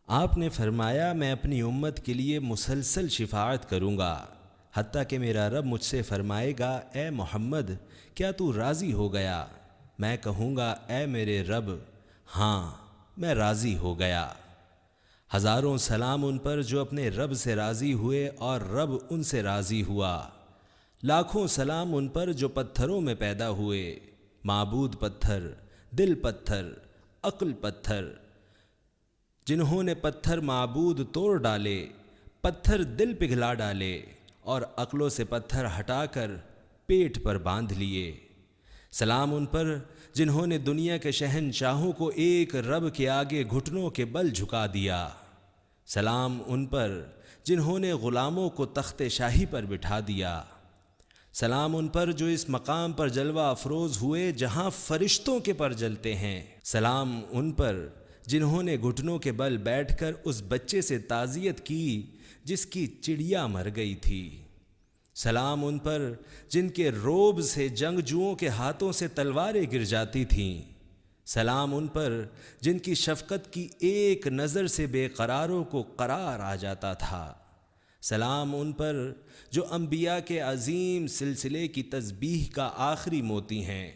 آپ نے فرمایا میں اپنی امت کے لیے مسلسل شفاعت کروں گا حتیٰ کہ میرا رب مجھ سے فرمائے گا اے محمد کیا تو راضی ہو گیا؟ میں کہوں گا اے میرے رب ہاں میں راضی ہو گیا۔ ہزاروں سلام ان پر جو اپنے رب سے راضی ہوئے اور رب ان سے راضی ہوا۔ لاکھوں سلام ان پر جو پتھروں میں پیدا ہوئے، معبود پتھر، دل پتھر، عقل پتھر، جنہوں نے پتھر معبود توڑ ڈالے، پتھر دل پگھلا ڈالے اور عقلوں سے پتھر ہٹا کر پیٹ پر باندھ لیے۔ سلام ان پر جنہوں نے دنیا کے شہنشاہوں کو ایک رب کے آگے گھٹنوں کے بل جھکا دیا۔ سلام ان پر جنہوں نے غلاموں کو تخت شاہی پر بٹھا دیا۔ سلام ان پر جو اس مقام پر جلوہ افروز ہوئے جہاں فرشتوں کے پر جلتے ہیں۔ سلام ان پر جنہوں نے گھٹنوں کے بل بیٹھ کر اس بچے سے تعزیت کی جس کی چڑیا مر گئی تھی۔ سلام ان پر جن کے روب سے جنگجوؤں کے ہاتھوں سے تلواریں گر جاتی تھیں۔ سلام ان پر جن کی شفقت کی ایک نظر سے بے قراروں کو قرار آ جاتا تھا۔ سلام ان پر جو انبیاء کے عظیم سلسلے کی تسبیح کا آخری موتی ہیں۔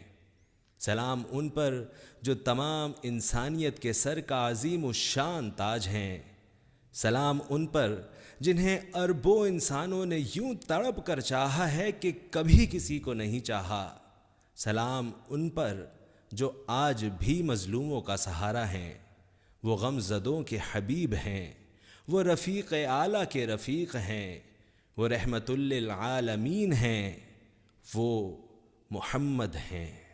سلام ان پر جو تمام انسانیت کے سر کا عظیم الشان تاج ہیں۔ سلام ان پر جنہیں اربوں انسانوں نے یوں تڑپ کر چاہا ہے کہ کبھی کسی کو نہیں چاہا۔ سلام ان پر جو آج بھی مظلوموں کا سہارا ہیں۔ وہ غم زدوں کے حبیب ہیں، وہ رفیق اعلیٰ کے رفیق ہیں، وہ رحمت للعالمین ہیں، وہ محمد ہیں۔